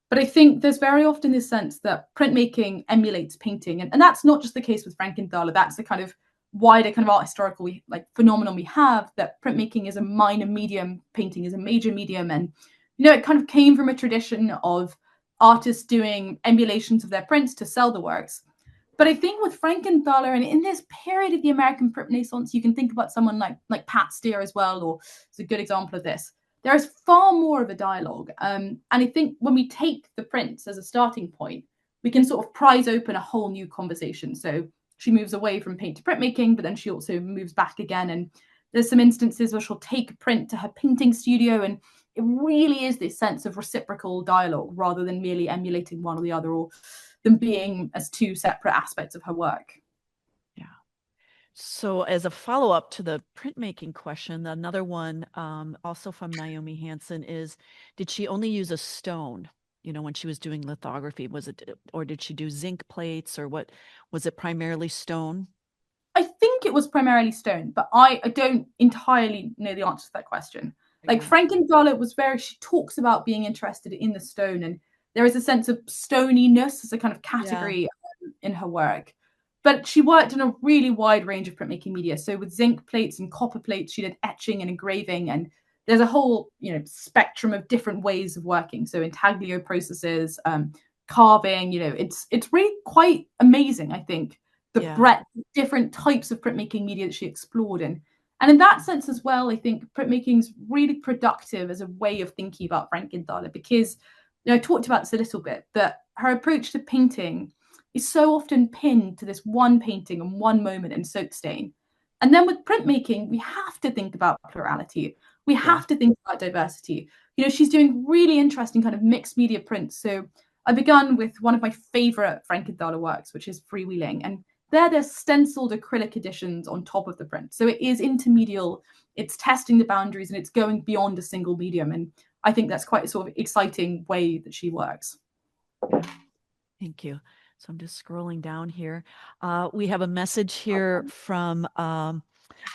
But I think there's very often this sense that printmaking emulates painting. And that's not just the case with Frankenthaler. That's the kind of wider kind of art historical phenomenon we have, that printmaking is a minor medium, painting is a major medium. And, it kind of came from a tradition of artists doing emulations of their prints to sell the works. But I think with Frankenthaler, and in this period of the American print Renaissance, you can think about someone like Pat Steer as well, or it's a good example of this. There is far more of a dialogue. And I think when we take the prints as a starting point, we can sort of prise open a whole new conversation. So she moves away from paint to printmaking, but then she also moves back again. And there's some instances where she'll take a print to her painting studio, and it really is this sense of reciprocal dialogue rather than merely emulating one or the other, or them being as two separate aspects of her work. Yeah. So as a follow-up to the printmaking question, another one also from Naomi Hansen is, did she only use a stone? when she was doing lithography? Was it, or did she do zinc plates, or what? Was it primarily stone? I think it was primarily stone, but I don't entirely know the answer to that question. Like Yeah. Frankenthaler was she talks about being interested in the stone, and there is a sense of stoniness as a kind of Yeah. category in her work. But she worked in a really wide range of printmaking media. So with zinc plates and copper plates, she did etching and engraving, and there's a whole spectrum of different ways of working. So intaglio processes, carving. It's really quite amazing, I think, the Yeah. breadth of different types of printmaking media that she explored in. And in that sense as well, I think printmaking is really productive as a way of thinking about Frankenthaler because I talked about this a little bit, but her approach to painting is so often pinned to this one painting and one moment in soap stain. And then with printmaking, we have to think about plurality. We Yeah. have to think about diversity. She's doing really interesting kind of mixed media prints. So I began with one of my favorite Frankenthaler works, which is Freewheeling. And there's stenciled acrylic editions on top of the print. So it is intermedial, it's testing the boundaries, and it's going beyond a single medium. And I think that's quite a sort of exciting way that she works. Yeah. Thank you. So I'm just scrolling down here. We have a message here from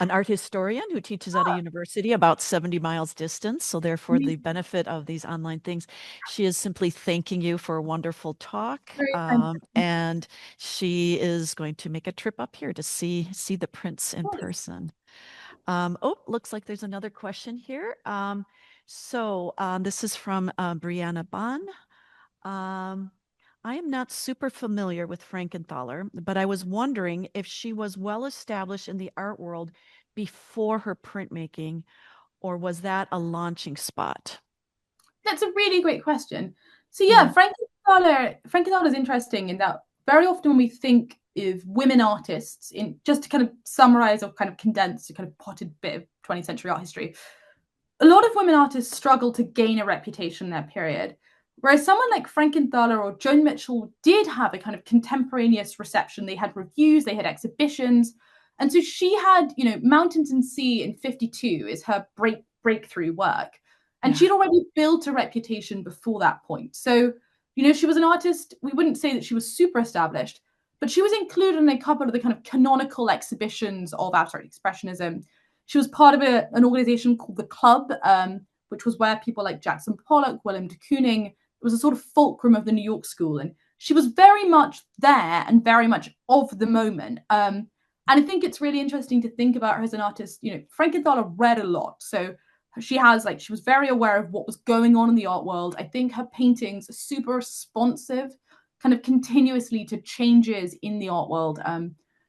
an art historian who teaches at a university about 70 miles distance. So therefore, the benefit of these online things, she is simply thanking you for a wonderful talk. And she is going to make a trip up here to see the prints in person. Oh, looks like there's another question here. This is from Brianna Bond. Um, I am not super familiar with Frankenthaler, but I was wondering if she was well established in the art world before her printmaking, or was that a launching spot? That's a really great question. So Yeah. yeah, Frankenthaler is interesting in that very often when we think of women artists, in just to kind of summarize or kind of condense a kind of potted bit of 20th century art history, a lot of women artists struggle to gain a reputation in that period. Whereas someone like Frankenthaler or Joan Mitchell did have a kind of contemporaneous reception. They had reviews, they had exhibitions. And so she had, Mountains and Sea in 52 is her breakthrough work. And Yeah. she'd already built a reputation before that point. So, she was an artist. We wouldn't say that she was super established, but she was included in a couple of the kind of canonical exhibitions of abstract expressionism. She was part of an organization called the Club, which was where people like Jackson Pollock, Willem de Kooning, it was a sort of fulcrum of the New York School. And she was very much there and very much of the moment. And I think it's really interesting to think about her as an artist. Frankenthaler read a lot. So she was very aware of what was going on in the art world. I think her paintings are super responsive, kind of continuously to changes in the art world.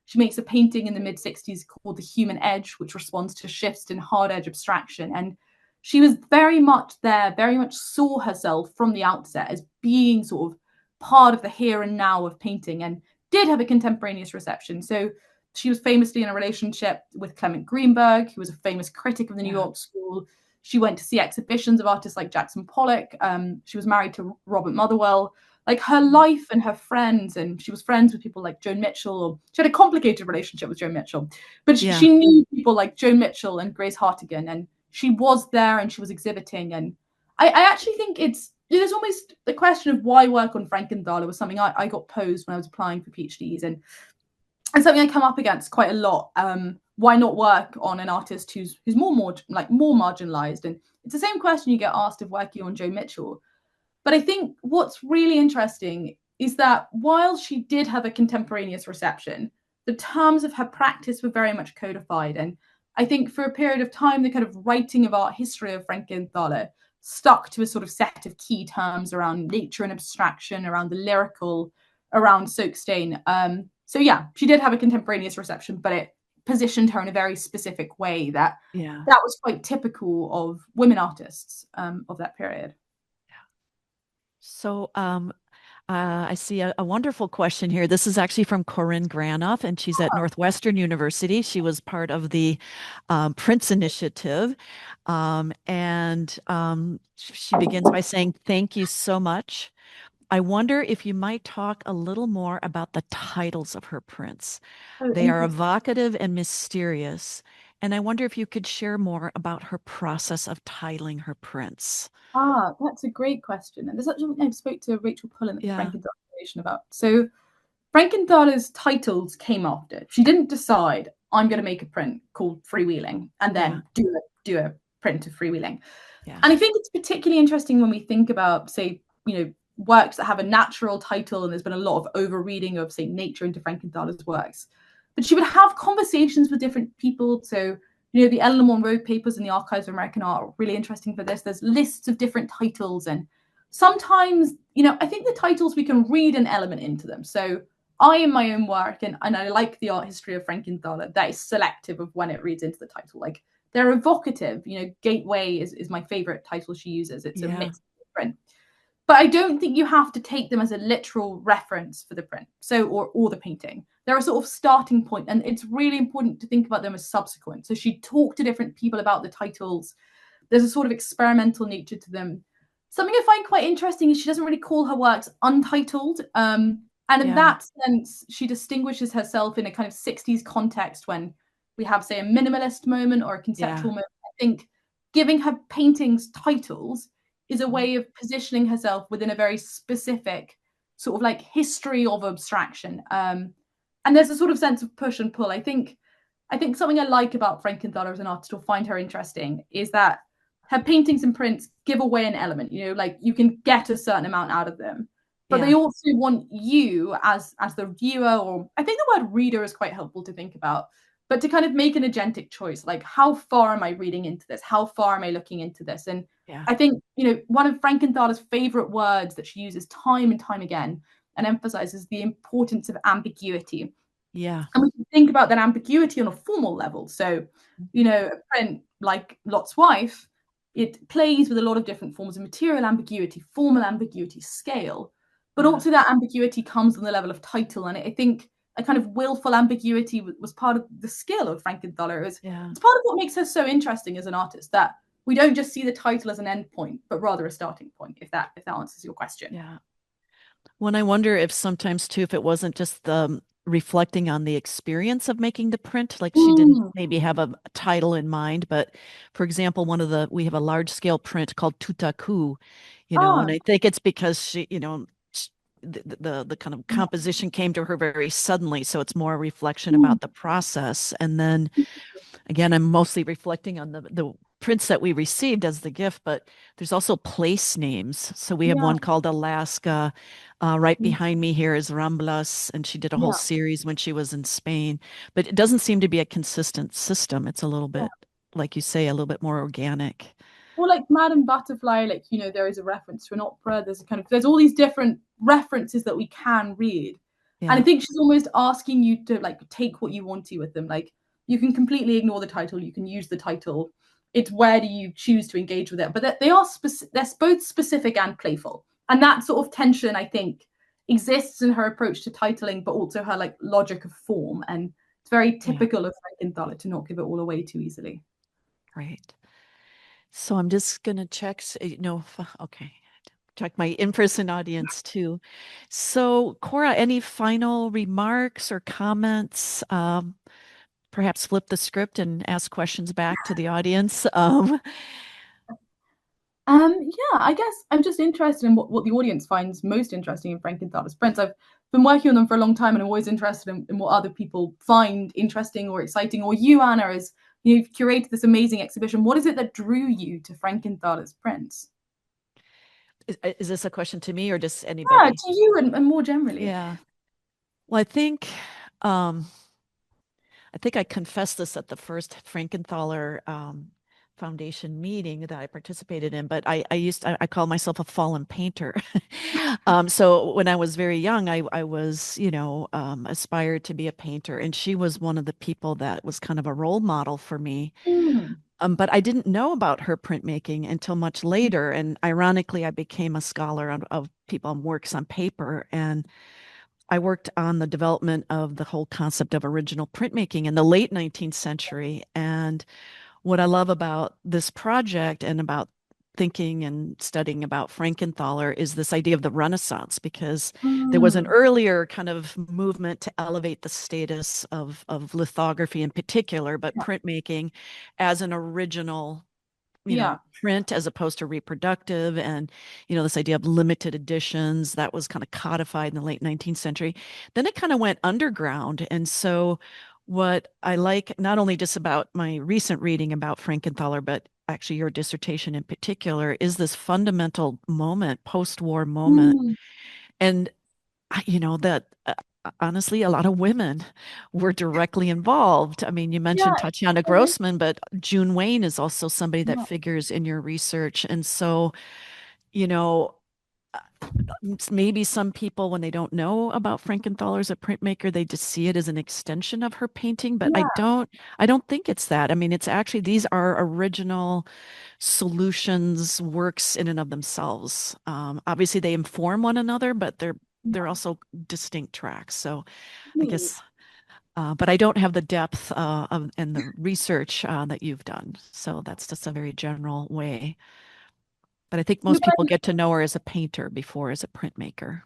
She makes a painting in the mid 60s called The Human Edge, which responds to shifts in hard edge abstraction. And she was very much there, very much saw herself from the outset as being sort of part of the here and now of painting and did have a contemporaneous reception. So she was famously in a relationship with Clement Greenberg, who was a famous critic of the New York School. She went to see exhibitions of artists like Jackson Pollock. She was married to Robert Motherwell. Like her life and her friends, and she was friends with people like Joan Mitchell. Or she had a complicated relationship with Joan Mitchell, but Yeah. she knew people like Joan Mitchell and Grace Hartigan, and she was there and she was exhibiting. And I actually think there's almost the question of why work on Frankenthaler was something I got posed when I was applying for PhDs, and something I come up against quite a lot. Why not work on an artist who's more marginalized? And it's the same question you get asked of working on Joan Mitchell. But I think what's really interesting is that while she did have a contemporaneous reception, the terms of her practice were very much codified. And I think for a period of time, the kind of writing of art history of Frankenthaler stuck to a sort of set of key terms around nature and abstraction, around the lyrical, around Soakstain. So yeah, she did have a contemporaneous reception, but it positioned her in a very specific way that was quite typical of women artists of that period. So I see a wonderful question here. This is actually from Corinne Granoff, and she's at Northwestern University. She was part of the Prince Initiative. She begins by saying, "Thank you so much. I wonder if you might talk a little more about the titles of her prints. Oh, They are interesting. evocative and mysterious, And I wonder if you could share more about her process of titling her prints. Ah, that's a great question. And there's actually something I spoke to Rachel Pullen at the Yeah, Frankenthaler Foundation about. So Frankenthaler's titles came after. She didn't decide, I'm going to make a print called Freewheeling and yeah, then do a print of Freewheeling. yeah, And I think it's particularly interesting when we think about, say, works that have a natural title, and there's been a lot of overreading of, say, nature into Frankenthaler's works. But she would have conversations with different people. So, the Eleanor Monroe papers in the Archives of American Art are really interesting for this. There's lists of different titles, and sometimes, I think the titles, we can read an element into them. So I, in my own work, and I like the art history of Frankenthaler, that is selective of when it reads into the title. Like, they're evocative. Gateway is my favorite title she uses. It's a yeah, mix of different. But I don't think you have to take them as a literal reference for the print, or the painting. They're a sort of starting point, and it's really important to think about them as subsequent. So she talked to different people about the titles. There's a sort of experimental nature to them. Something I find quite interesting is she doesn't really call her works untitled. And in yeah, that sense, she distinguishes herself in a kind of 60s context when we have, say, a minimalist moment or a yeah, conceptual moment. I think giving her paintings titles is a way of positioning herself within a very specific sort of like history of abstraction. And there's a sort of sense of push and pull. I think something I like about Frankenthaler as an artist, or find her interesting, is that her paintings and prints give away an element. Like, you can get a certain amount out of them, but they yeah, also want you as the viewer, or I think the word reader is quite helpful to think about, but to kind of make an agentic choice. Like, how far am I reading into this? How far am I looking into this? And yeah, I think, one of Frankenthaler's favorite words that she uses time and time again and emphasizes the importance of ambiguity. yeah, And we can think about that ambiguity on a formal level. So, mhm, a print like Lot's Wife, it plays with a lot of different forms of material ambiguity, formal ambiguity, scale, but yeah, also that ambiguity comes on the level of title. And I think a kind of willful ambiguity was part of the skill of Frankenthaler. yeah, It's part of what makes her so interesting as an artist, that we don't just see the title as an end point, but rather a starting point, if that answers your question. yeah. When I wonder if sometimes too, if it wasn't just the reflecting on the experience of making the print, like she didn't Mm. maybe have a title in mind, but for example, we have a large scale print called Tutaku, and Oh, I think it's because the kind of composition came to her very suddenly, so it's more a reflection mm, about the process. And then again, I'm mostly reflecting on the prints that we received as the gift, but there's also place names. So we have yeah, one called Alaska. Right mm, behind me here is Ramblas, and she did a whole yeah, series when she was in Spain. But it doesn't seem to be a consistent system. It's a little yeah. bit, like you say, a little bit more organic. Or like Madame Butterfly, like, there is a reference to an opera. There's all these different references that we can read. And I Yeah, think she's almost asking you to like take what you want to with them. Like, you can completely ignore the title, you can use the title. It's where do you choose to engage with it? But they're both specific and playful. And that sort of tension, I think, exists in her approach to titling, but also her like logic of form. And it's very yeah, typical of Frankenthaler to not give it all away too easily. right. So I'm just gonna check. No, okay. Check my in-person audience too. So, Cora, any final remarks or comments? Perhaps flip the script and ask questions back to the audience. Yeah, I guess I'm just interested in what the audience finds most interesting in Frankenthaler's prints. I've been working on them for a long time, and I'm always interested in what other people find interesting or exciting. Or you, Anna, as you've curated this amazing exhibition, what is it that drew you to Frankenthaler's prints? is this a question to me or just Yeah, anybody? to you, and more generally. Yeah. Well, um, I think I confessed this at the first Frankenthaler Foundation meeting that I participated in, but I call myself a fallen painter. So when I was very young, I was, aspired to be a painter, and she was one of the people that was kind of a role model for me. Mm. But I didn't know about her printmaking until much later. And ironically, I became a scholar of people and works on paper. And I worked on the development of the whole concept of original printmaking in the late 19th century. And what I love about this project and about thinking and studying about Frankenthaler is this idea of the Renaissance, because there was an Mm, earlier kind of movement to elevate the status of lithography in particular, but yeah. printmaking as an original, Yeah. print as opposed to reproductive. And, this idea of limited editions that was kind of codified in the late 19th century. Then it kind of went underground. And so, what I like not only just about my recent reading about Frankenthaler, but actually your dissertation in particular, is this fundamental moment, post-war moment. Mm, And that honestly, a lot of women were directly involved. I mean, you yeah. mentioned Tatiana Okay. Grossman, but June Wayne is also somebody that Yeah. figures in your research. And so, you know, maybe some people, when they don't know about Frankenthaler as a printmaker, they just see it as an extension of her painting. But Yeah. I don't think it's that. I mean, it's actually, these are original solutions, works in and of themselves. Obviously, they inform one another, but they're Yeah. also distinct tracks. So I Neat. guess, but I don't have the depth and the research that you've done. So that's just a very general way. But I think No, most people but get to know her as a painter before as a printmaker.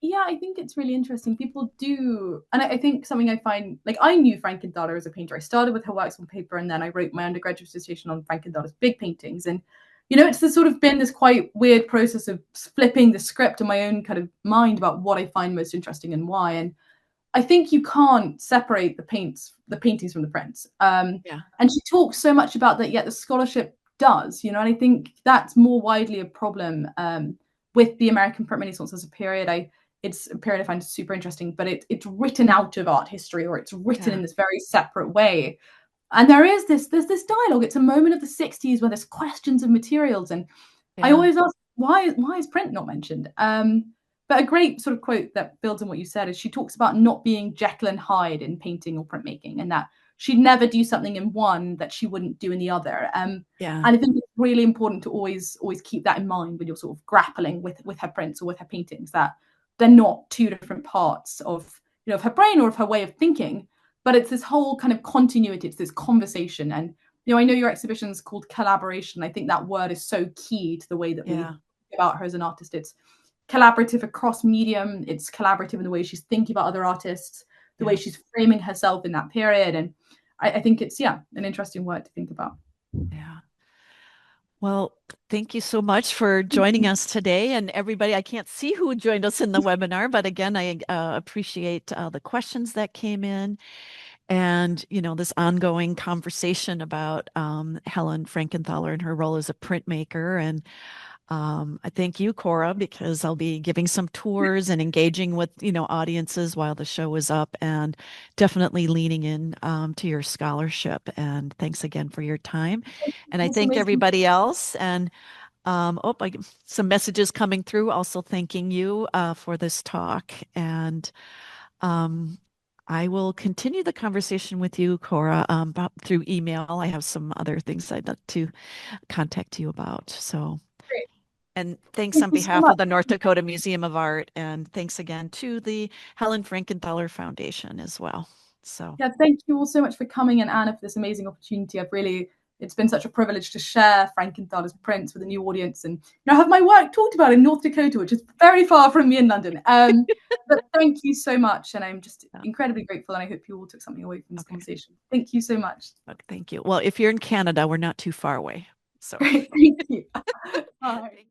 yeah, I think it's really interesting. People do, and I think something I find, like I knew Frankenthaler as a painter. I started with her works on paper, and then I wrote my undergraduate dissertation on Frankenthaler's big paintings. And it's sort of been this quite weird process of flipping the script in my own kind of mind about what I find most interesting and why. And I think you can't separate the paintings from the prints. Yeah. And she talks so much about that, yet the scholarship does, and I think that's more widely a problem with the American print Renaissance as a period. It's a period I find super interesting, but it's written out of art history, or it's written Yeah. in this very separate way. And there's this dialogue. It's a moment of the 60s where there's questions of materials, and I Yeah. always ask why is print not mentioned? But a great sort of quote that builds on what you said is she talks about not being Jekyll and Hyde in painting or printmaking, and that she'd never do something in one that she wouldn't do in the other. Yeah. And I think it's really important to always keep that in mind when you're sort of grappling with her prints or with her paintings, that they're not two different parts of of her brain or of her way of thinking, but it's this whole kind of continuity. It's this conversation. And I know your exhibition is called collaboration. I think that word is so key to the way that we Yeah. think about her as an artist. It's collaborative across medium. It's collaborative in the way she's thinking about other artists, the way Yeah. she's framing herself in that period. And I think it's an interesting word to think about. Yeah. Well, thank you so much for joining us today. And everybody, I can't see who joined us in the webinar, but again, I appreciate the questions that came in, and this ongoing conversation about Helen Frankenthaler and her role as a printmaker. And I thank you, Cora, because I'll be giving some tours and engaging with, audiences while the show is up, and definitely leaning in to your scholarship. And thanks again for your time. And I That's thank amazing. everybody else. And some messages coming through also thanking you for this talk. And um, I will continue the conversation with you, Cora, through email. I have some other things I'd like to contact you about. So. Great. And thanks Thank on you so behalf much. of the North Dakota Museum of Art. And thanks again to the Helen Frankenthaler Foundation as well. So, Yeah, thank you all so much for coming, and Anna, for this amazing opportunity. It's been such a privilege to share Frankenthaler's prints with a new audience, and have my work talked about in North Dakota, which is very far from me in London. But thank you so much, and I'm just yeah. incredibly grateful, and I hope you all took something away from this Okay. conversation. Thank you so much. Okay. Thank you. Well, if you're in Canada, we're not too far away. So, Great, thank you. Bye.